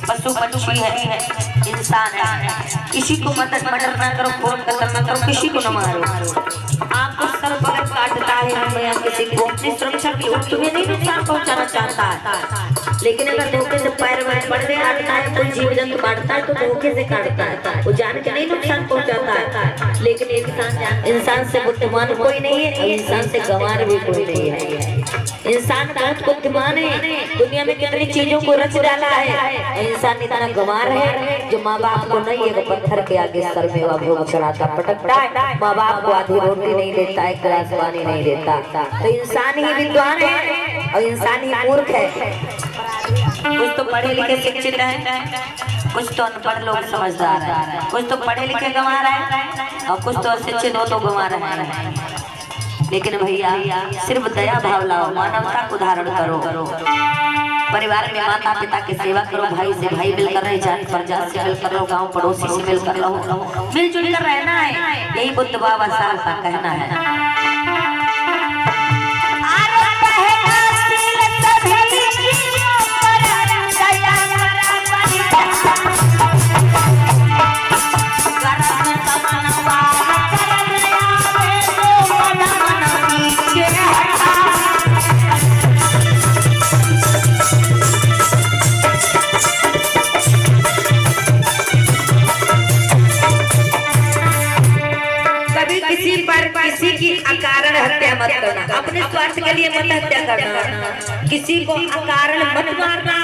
पशु पक्षी है, इंसान है। किसी को मर्डर ना करो, खून कत्ल ना करो, किसी को न मारो। आपको सर पकड़ काटता है या किसी को अपनी सुरक्षा की ओर तुम्हें नहीं नुकसान पहुंचाना चाहता है, लेकिन अगर धोखे से पैर में पड़ गया काटता है, कोई जीव जंतु काटता है तो धोखे से काटता है, वो जान के नहीं नुकसान पहुंचाता है। लेकिन इंसान से बुद्धिमान कोई नहीं है, इंसान से गंवार भी कोई नहीं है। इंसान बहुत बुद्धिमान है, दुनिया में कितनी चीजों को रच डाला है। इंसान इतना गंवार है जो माँ बाप को नहीं है, पत्थर के आगे सर में भोग चढ़ाता पटकता है, माँ बाप को आधी रोटी नहीं देता, एक गिलास पानी नहीं देता। तो इंसान ही विद्वान है और इंसान ही मूर्ख है। कुछ तो पढ़े लिखे शिक्षित है, कुछ तो अनपढ़ लोग समझदार है, कुछ तो पढ़े लिखे गंवार है और कुछ तो अशिक्षित हो तो गंवार है। लेकिन भैया सिर्फ दया भाव लाओ, मानवता को धारण करो। परिवार में माता पिता की सेवा करो, भाई से भाई मिलकर रहे, जात प्रजात से मिलकर रहो, गांव पड़ोसी से मिलकर रहो, मिलजुल कर रहना है। यही बुद्ध बाबा साहब का कहना है। किसी की अकारण हत्या मत करना, अपने स्वार्थ के लिए मत हत्या करना, किसी को अकारण मत मारना,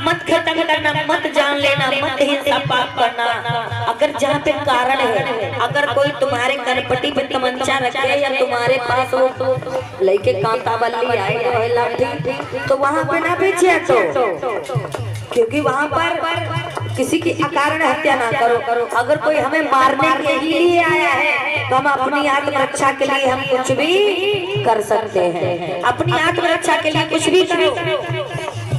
मत खत्म करना, मत जान लेना, मत हिंसा पाप करना। अगर जहाँ पे कारण है, अगर कोई तुम्हारे कनपट्टी पे तमंचा रखे या तुम्हारे पास वो लेके कांटा बल्ली आए लाठी, तो वहाँ पे ना पीछे हटो, क्योंकि वहाँ पर किसी की अकारण हत्या ना करो। अगर कोई हमें मारने के लिए आया है तो हम अपनी आत्मरक्षा के लिए हम कुछ भी कर सकते हैं, अपनी आत्मरक्षा के लिए कुछ भी करो,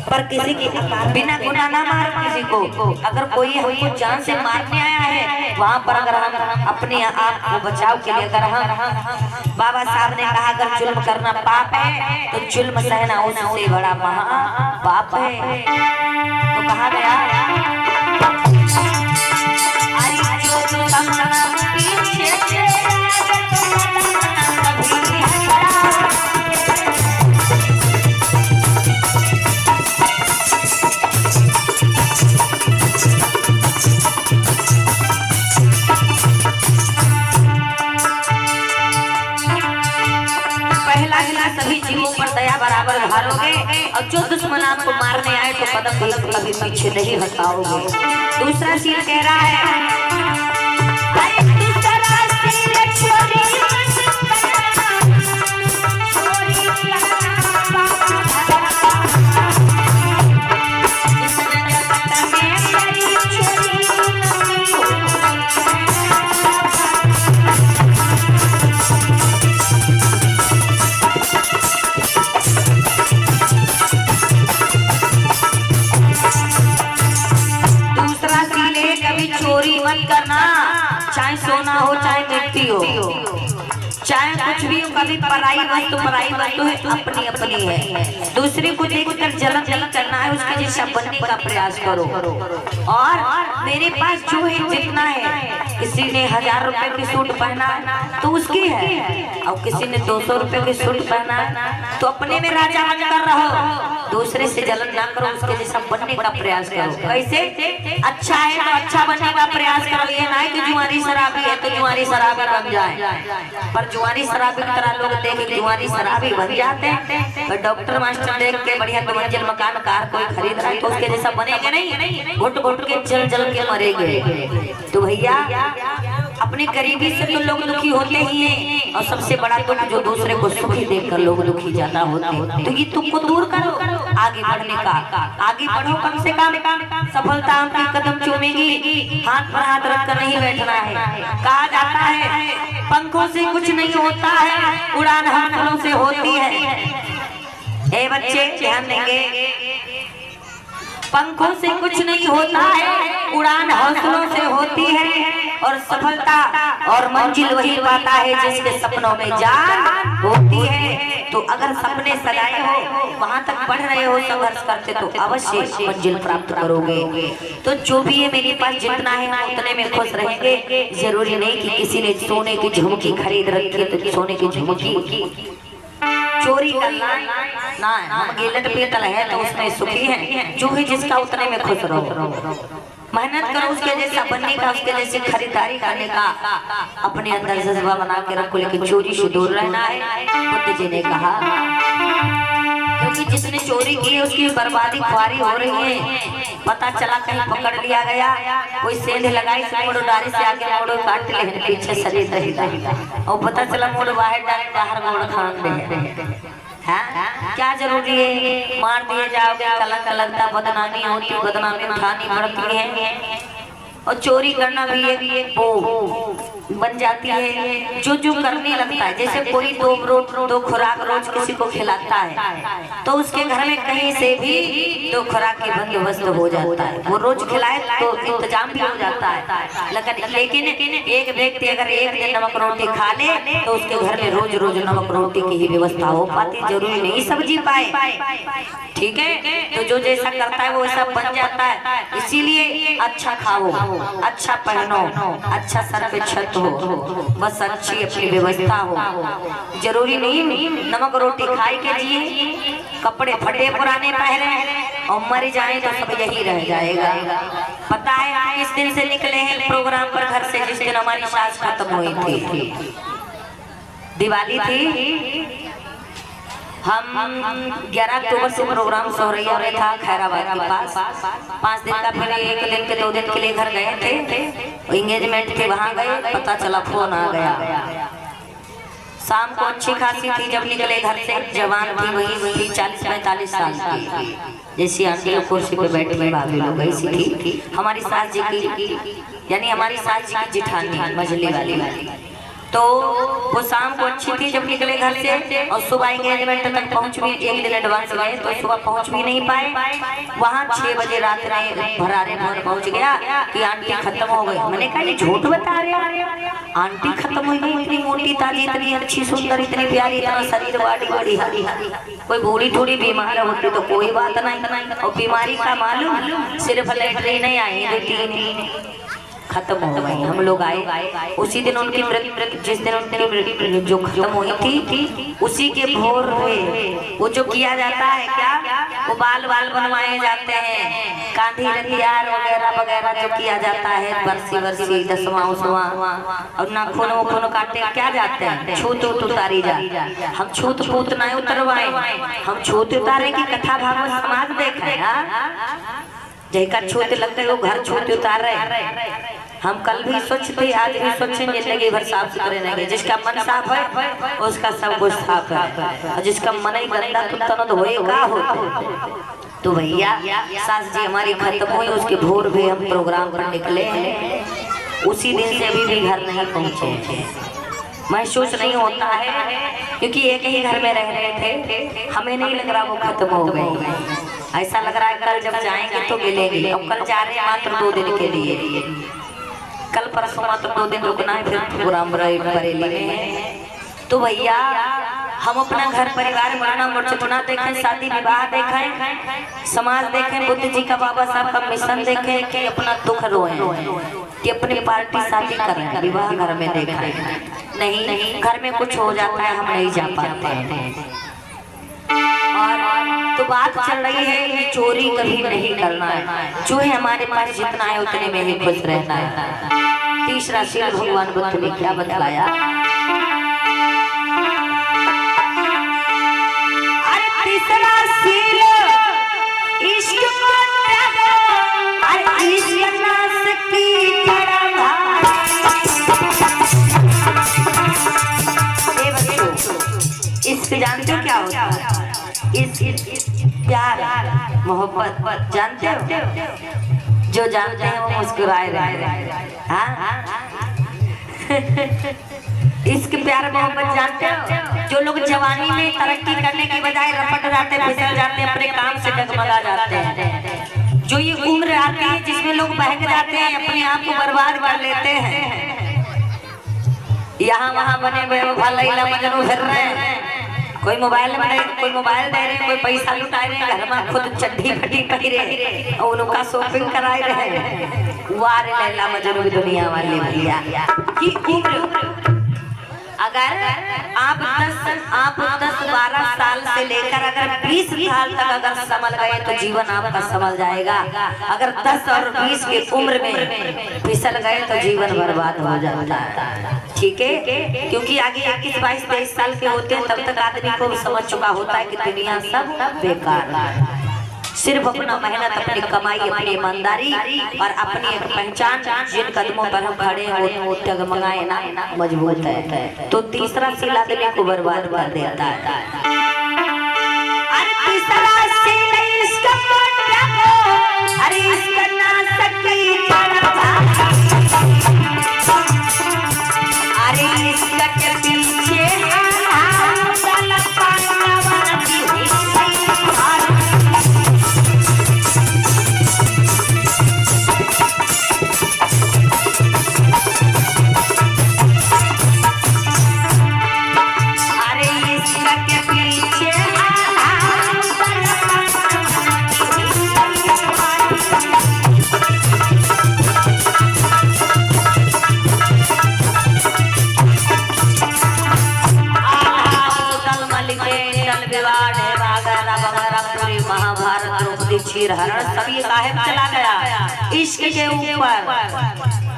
पर किसी की बिना गुनाह ना मारो किसी को। अगर कोई हमको जान से मारने आया है, वहाँ पर अगर हम अपने आप को बचाव के लिए अगर हम, बाबा साहब ने कहा अगर जुल्म करना पाप है तो जुल्म सहना उससे बड़ा महा पाप है। तो कहा गया सभी जीवों पर दया बराबर ढालोगे और जो दुश्मन आपको मारने आए तो कदम कभी पीछे नहीं हटाओगे। दूसरा शील कह रहा है करना, चाहे सोना हो चाहे मिट्टी हो, चाहे कुछ भी हो, कभी पराई वस्तु है, अपनी अपनी है। दूसरे को देखकर जलन करना है, उसके जैसा बनने का प्रयास करो। और मेरे पास जो है जितना है, किसी ने 1000 रुपए की सूट पहना तो उसकी है, और किसी ने 200 रुपए की सूट पहना तो अपने में राजा बनकर रहो, दूसरे से जलन ना करो, उसके जैसा बनने का प्रयास करो। कैसे? अच्छा है तो अच्छा बनने का प्रयास करो, ये ना कि जुआरी शराबी है तो जुआरी शराबी बन जाए। पर जुआरी शराबी की तरह लोग देख के जुआरी शराबी बन जाते हैं, पर डॉक्टर मास्टर देख के बढ़िया 2 मंजिल मकान कार कोई खरीद रहा है तो उसके जैसा बनेगा नहीं, घुट घुट के जल जल के मरेंगे। तो भैया अपनी गरीबी से तो लोग दुखी होते ही हैं, और सबसे बड़ा दुख जो दूसरे को सुखी देखकर लोग दुखी ज्यादा होते हैं। तो ये तुमको दूर करो, आगे बढ़ने का, आगे बढ़ो, कम से कम सफलता आपकी कदम चूमेगी। हाथ पर हाथ रखकर नहीं बैठना है। कहा जाता है पंखों से कुछ नहीं होता है, उड़ान हाथों से होती है। ए बच्चे ध्यान देंगे, पंखों से कुछ नहीं होता है, उड़ान हौसलों से होती है। और सफलता और मंजिल वही पाता है जिसके सपनों में जान होती है। तो अगर सपने सजाए हो, वहां तक बढ़ रहे हो, संघर्ष करते तो अवश्य मंजिल प्राप्त करोगे। तो जो भी है मेरे पास जितना है हम उतने में खुश रहेंगे। जरूरी नहीं कि किसी ने सोने की झुमकी खरीद रखी है तो सोने की झुमकी चोरी करना ना, हम गिलट पीतल है तो उसमें सुखी है। जो है जिसका उतने में खुश रहो, मेहनत करो उसके जैसा बनने का, उसके जैसे खरीदारी करने का अपने अंदर जज्बा बना के रखो, लेकिन चोरी से दूर रहना है। बुद्ध जी ने कहा, क्योंकि जिसने चोरी की है उसकी बर्बादी खुआरी हो रही है। पता चला कहीं पकड़ लिया गया, कोई सेंध लगाई मोड़ो डारी से आगे मोड़ो काट ले, पीछे शरीर रही और पता चला मोड़ो बाहर डाले बाहर मोड़ खान दे। हाँ? क्या जरूरी है मार दिए जाओगे, कलंक लगता, बदनामी होती, बदनामी उठानी पड़ती है। और चोरी करना भी एक वो बन जाती है जो जो करने लगता है। जैसे कोई दो खुराक रोज किसी को खिलाता है तो उसके घर में कहीं से भी 2 खुराक की बंदोबस्त हो जाता है। वो रोज खिलाए तो इंतजाम भी हो जाता है। लेकिन एक व्यक्ति अगर एक दिन नमक रोटी खा ले तो उसके घर में रोज रोज नमक रोटी की ही व्यवस्था हो पाती, जरूरी नहीं सब्जी पाए। ठीक है, तो जो जैसा करता है वो वैसा बन जाता है। इसीलिए अच्छा खाओ, अच्छा पहनो, अच्छा सर पे छत हो, बस अच्छी अपनी व्यवस्था हो। जरूरी नहीं नमक रोटी खाई के जिए, कपड़े फटे पुराने पहने और मर जाए तो सब यही रह जाएगा। पता है हम इस दिन से निकले हैं प्रोग्राम पर घर से जिस दिन हमारी सास खत्म हुई थी, दिवाली थी। हम 11 अक्टूबर से प्रोग्राम सोहरैया में था खैराबाद के पास। 5 दिन का पहले 1 दिन के 2 दिन के लिए घर गए थे, एंगेजमेंट थे, वहां गए, पता चला फोन आ गया। शाम को अच्छी खासी थी जब निकले घर से, जवान थी, वही 40-45 साल की, जैसी आंटी कुर्सी पे बैठी हुई भाभी लोग ऐसी थी। हमारी सास जी की, यानी हमारी सास जी की जिठानी मझली वाली। तो वो शाम को अच्छी थी जब निकले घर से, और सुबह एंगेजमेंट तक पहुंच भी 1 दिन एडवांस गए तो सुबह पहुंच भी नहीं पाए। वहां 6 बजे रात में भरारे मोहन पहुंच गया कि आंटी खत्म हो गई। मैंने कहा ये झूठ बता रहे, आंटी खत्म हो गई, इतनी मोटी ताजी, इतनी अच्छी सुंदर, इतनी प्यारी, इतना शरीर बड़ी हरी, कोई बूढ़ी थोड़ी बीमार होती तो कोई बात नहीं। और बीमारी का मालूम सिर्फ लेटरी नहीं आई, 2-3 खत्म हो गई। हम लोग आए उसी दिन उनकी मृत्यु, जिस दिन उनकी मृत्यु जो खत्म हुई थी उसी के भोर में वो जो किया जाता है क्या, वो बाल बनवाए जाते हैं, कांधी रतियार वगैरह वगैरह जो किया जाता है, बरसी 10वां 11वां, और नाखून काटे क्या जाते हैं, छूत उतारी जा। हम छूत पूत नहीं उतरवाए, हम छूत उतारे की कथा भागवत समाज देखे। जैका छूत लगता है वो घर छूत उतार रहे। हम कल भी स्वच्छ थे, आज भी स्वच्छ हैं, जिंदगी भर साफ सुथरे रहेंगे। जिसका मन साफ है उसका सब कुछ साफ है, और जिसका मन ही गंदा तो तन धोएगा होता। तो भैया सास जी हमारी खत्म हुई, उसके भोर भी हम प्रोग्राम पर निकले, उसी दिन से अभी भी घर नहीं पहुंचे। महसूस नहीं होता है क्योंकि एक ही घर में रह रहे थे, हमें नहीं लग रहा वो खत्म हो गई। ऐसा लग रहा है कल जब जाएंगे तो मिलेंगे। अब कल जा रहे हैं मात्र 2 दिन के लिए, कल परसों मात्र 2 दिन रुकना है, फिर प्रोग्राम बरेली में। तो भैया हम अपना घर परिवार मरना मुरझना देखें, शादी विवाह देखें, समाज देखें, बुद्ध जी का बाबा साहब का मिशन देखें कि अपना दुख रोएं, कि अपनी पार्टी शादी करें, विवाह घर में देखें। नहीं, घर में कुछ हो जाता है हम नहीं जा पाते हैं। और तो बात चल रही है ये चोरी कभी नहीं करना है, जो है हमारे पास जितना है उतने में ही खुश रहना है। तीसरा शील भगवान बुद्ध ने क्या बतलाया, अरे तीसरा शील इश्क इश्क जानते हो क्या होता है? इस प्यार मोहब्बत जानते हो? जो जानते हैं वो मुस्कुराए रहे। इश्क प्यार मोहब्बत जानते हो? जो लोग जवानी में तरक्की करने की बजाय रपट जाते, फिसल जाते, अपने काम से डगमगा जाते हैं, जो ये उम्र आती है जिसमें लोग बहक जाते हैं, अपने आप को बर्बाद कर लेते हैं। यहाँ वहाँ बने बेवफा लैला मजनू फिर रहे हैं, कोई मोबाइल में कोई मोबाइल दे रहे, कोई पैसा लुटा रहे, घर में खुद चड्ढी फटी पहिरे और उनका शॉपिंग कराए रहे। वार लैला मजनू दुनिया वाले भैया की उम्र। अगर आप 10-12 साल से लेकर अगर 20 साल तक अगर संभल गए तो जीवन आपका संभल जाएगा। अगर 10 और 20 की उम्र में फिसल गए तो जीवन बर्बाद हो जाता है। ठीक है, क्योंकि आगे 21, 22, 23 साल के होते हैं तब तक आदमी को समझ चुका होता है कि दुनिया सब बेकार है। सिर्फ अपना मेहनत, अपनी कमाई, अपनी ईमानदारी और अपनी एक पहचान, जिन कदमों पर हम खड़े हैं वो टगमगाए ना मजबूत है। तो तीसरा सील आदमी को बर्बाद कर देता है। अरे इसका ना सकी अरे इसका के पीछे सभी साहेब चला गया इश्क के ऊपर,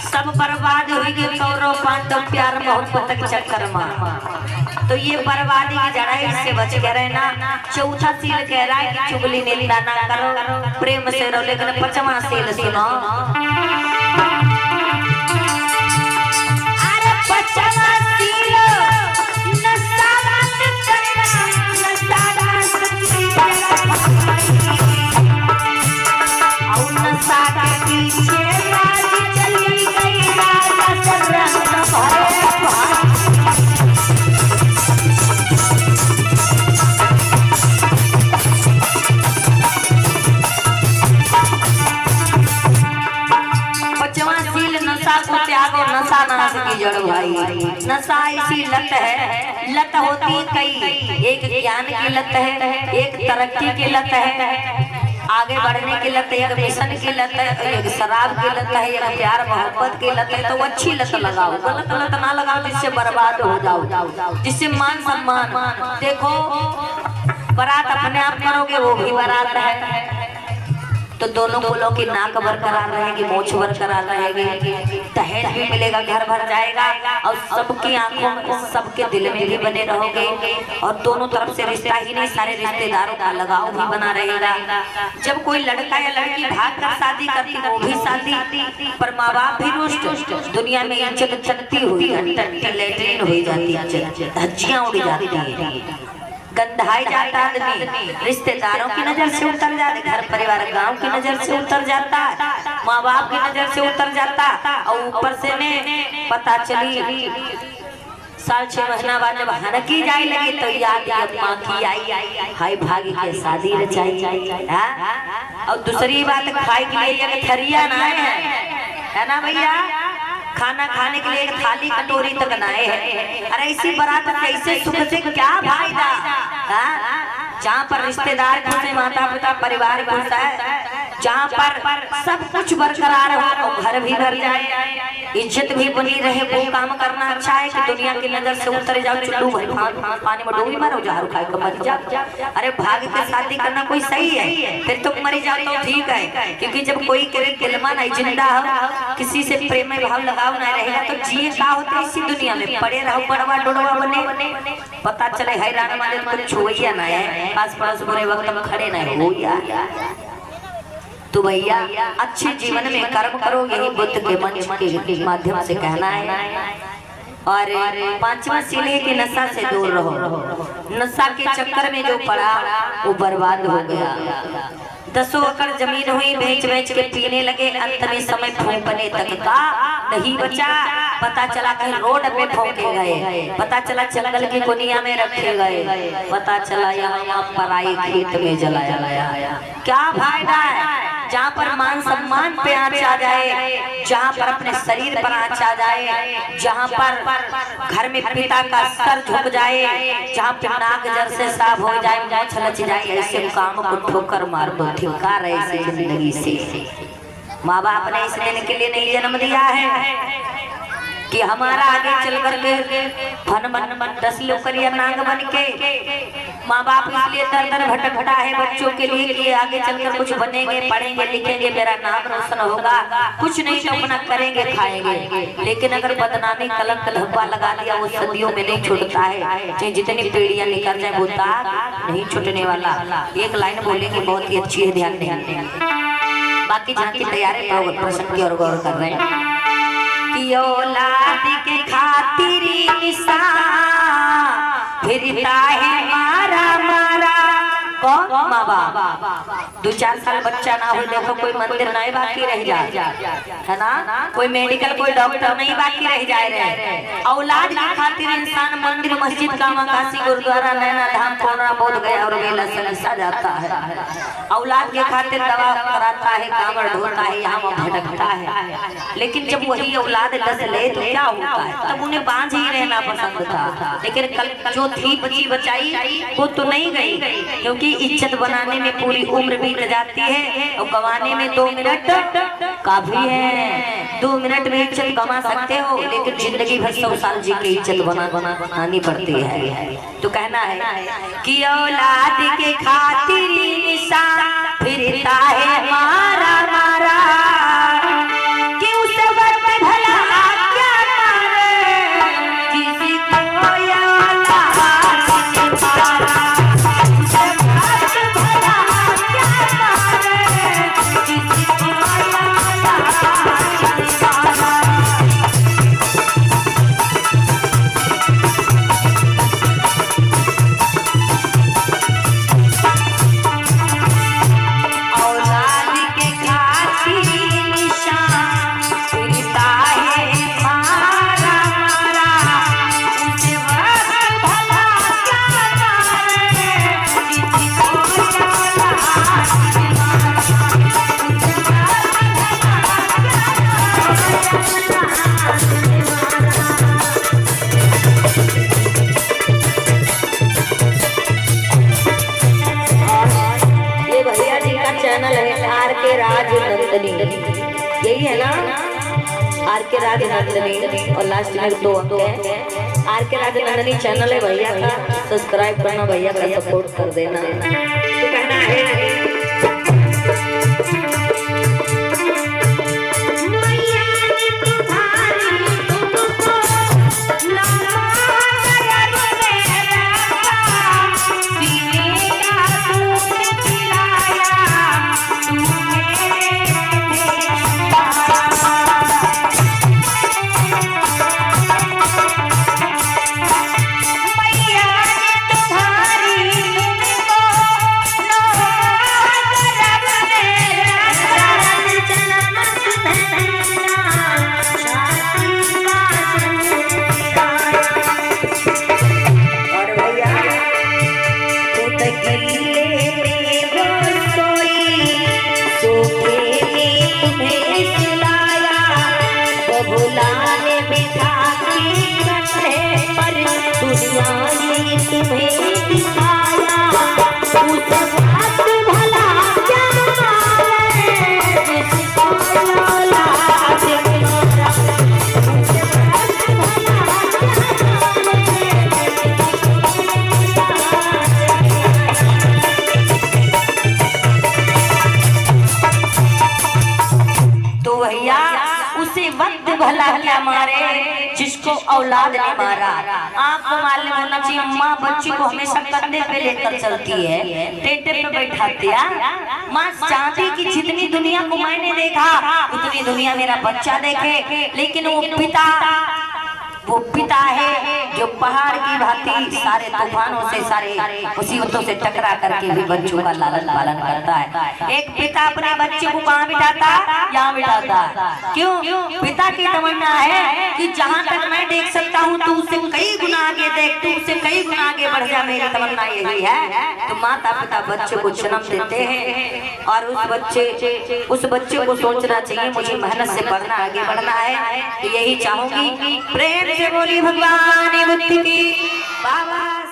सब बर्बाद हो गए कौरव पांडव प्यार मोहब्बत के चक्कर में। तो ये बर्बादी की जड़ाई से बच के रहना। चौथा सील कह रहा है कि चुगली निंदा ना करो, प्रेम से रहो। लेकिन 5वां सील सुनो, अरे 5वां सील नशा ऐसी लत है, लत होती कई, एक ज्ञान की लत है, एक तरक्की की लत है, आगे बढ़ने की लत है, एक मिशन की लत है, एक शराब की लत है, एक प्यार मोहब्बत की लत है। तो अच्छी लत लगाओ, गलत लत ना लगाओ जिससे बर्बाद हो जाओ, जिससे मान सम्मान। देखो बारात अपने आप करोगे वो भी बारात है, तो दोनों कुलों की नाक बरकरार रहेगी, मोछ बरकरार रहेगी, दहेज भी मिलेगा, घर भर जाएगा और सबकी आंखों में, सबके दिल में भी बने रहोगे। और दोनों तरफ से रिश्ता ही नहीं, सारे रिश्तेदारों का लगाव भी बना रहेगा। जब कोई लड़का या लड़की भाग कर शादी करती वो भी शादी, पर माँ बाप भी रुष्ट, दुनिया में इज्जत चलती हुई लेटरिन हो जाती है, धज्जियां उड़ जाती है, गंधाई जाता आदमी, रिश्तेदारों की नजर से उतर जाता, घर परिवार गांव की नजर से उतर जाता, माँ बाप की नजर से उतर जाता। और ऊपर से ने पता चली 6.5 महीना बाद जब हनकी जाए लगी तो याद माँ की आई, हाय भागी के शादी रचाई। और दूसरी बात खाई के लिए एक थरिया ना है ना भैया, खाना खाने के लिए एक थाली कटोरी तक नाए है। अरे ऐसी बारात कैसे सुख से क्या फायदा, जहाँ पर रिश्तेदार खुश है, माता पिता परिवार खुश है, जहाँ पर सब कुछ बरकरार हो और घर भी भर जाए, इज्जत भी बनी रहे, वो काम करना अच्छा है कि दुनिया की नजर से उतर जाओ, चुल्लू भर पानी में डूबी मारो, झाड़ू खाए को मर जाओ। अरे भाग के शादी करना कोई सही है, फिर तुम मरी जाओ तो ठीक है, क्योंकि जब कोई कलमा नहीं जिंदा हो, किसी से प्रेम में भाव लगाव नहीं रहेगा तो जिए का होता है इसी दुनिया में, पड़े रहो बड़वा डोड़वा बने, पता चले हैरान वाले कुछ छुइया ना है, पास पास बुरे वक्त में खड़े नहीं हो यार। तो भैया अच्छे जीवन में कर्म करो, यही बुद्ध के मंच के माध्यम से कहना है। और 5वां सील है कि नशा से दूर रहो। नशा के चक्कर में जो पड़ा वो बर्बाद हो गया। 10 एकड़ जमीन हुई, बेच के पीने लगे, अंत में समय फूंकने तक का नहीं बचा। पता चला कहीं रोड पे फूंके गए, पता चला जंगल की कुनिया में रखे गए, पता चला यहाँ पराई खेत में जलाया गया। क्या फायदा है? जहाँ पर मान सम्मान पे आँच आ जाए, जहाँ पर अपने शरीर पर आँच आ जाए, जहाँ पर घर में पिता का सर झुक जाए, जहाँ पे नाक जर से साफ हो जाए, मूंछ लच जाए, ऐसे काम को ठोकर मार दो, धिक्कार है ऐसी जिंदगी से। माँ बाप ने इस दिन के लिए नहीं जन्म दिया है कि हमारा आगे चल करके फन मन दस लोग करिया नांग बन के। माँ बाप इसलिए दर दर भटकता है बच्चों के लिए कि आगे चलकर कुछ बनेंगे, पढ़ेंगे, लिखेंगे, मेरा नाम रोशन होगा, कुछ नहीं तो अपना करेंगे, खाएंगे। लेकिन अगर बदनामी कलंक धब्बा लगा दिया वो सदियों में नहीं छूटता है, चाहे जितनी पीढ़ियां निकल जाए वो दाग नहीं छूटने वाला। एक लाइन बोलेंगे बहुत ही अच्छी है, ध्यान दें। बाकी जहाँ की तैयारी प्रश्न की और गौर कर रहे हैं कि औलाद के खातिर इंसान फिरता है मारा मारा। कौन? माँ बाप। 2-4 साल बच्चा ना हो, देखो कोई मंदिर नहीं बाकी रह जाए, है ना, कोई मेडिकल, कोई डॉक्टर नहीं बाकी रह जाए रहे। औलाद की खातिर इंसान मंदिर, मस्जिद, कामा काशी, गुरुद्वारा, नैना धाम, कोनरा, बोध गया और बेला सलसा जाता है। औलाद के खातिर दवा कराता है, कांवड़ ढोता है, यहाँ भटकता है। लेकिन जब वही औलाद लस ले तो क्या होता है? तब उन्हें बांझ ही रहना पसंद था। लेकिन कल जो थी बची बचाई वो तो नहीं गई, क्योंकि इज्जत बनाने में पूरी उम्र बीत जाती है और गंवाने में 2 मिनट काफी है। 2 मिनट में इज्जत गंवा सकते हो, लेकिन जिंदगी भर 100 साल जी की इज्जत बनानी पड़ती है। तो कहना है कि औलाद के खातिर इंसान फिरता है मारा मारा, कि उस वक्त भला क्या करे जिसको औलाद से पारा। यही है ना, आर के राज नंदनी, और लास्ट में 2 अंक है। आर के राज नंदनी चैनल है भैया का, सब्सक्राइब करना, भैया का सपोर्ट कर देना। तो कहना है भला क्या मारे जिसको औलाद ने मारा। आपको मालूम होना चाहिए, माँ बच्ची को हमेशा कंधे पे लेकर चलती है, टेंटे पे बैठाती है। माँ चाहती कि जितनी दुनिया को मैंने देखा उतनी दुनिया मेरा बच्चा देखे, लेकिन वो पिता है जो पहाड़ की भांति सारे तूफानों से, सारे मुसीबतों से टकरा करके भी बच्चों का लालन पालन करता है। एक पिता अपने बच्चे को कहाँ बिठाता? यहाँ बिठाता। क्यों? पिता की तमन्ना है कि जहाँ तक मैं देख सकता हूँ तो उससे कई गुना आगे देख, तू उससे कई गुना आगे बढ़ जा, मेरी तमन्ना यही है। तो माता पिता बच्चे को जन्म देते हैं और उस बच्चे को सोचना चाहिए मुझे मेहनत से पढ़ना, आगे बढ़ना है। तो यही चाहूंगी, प्रेम से बोली भगवान बुद्ध की बाबा।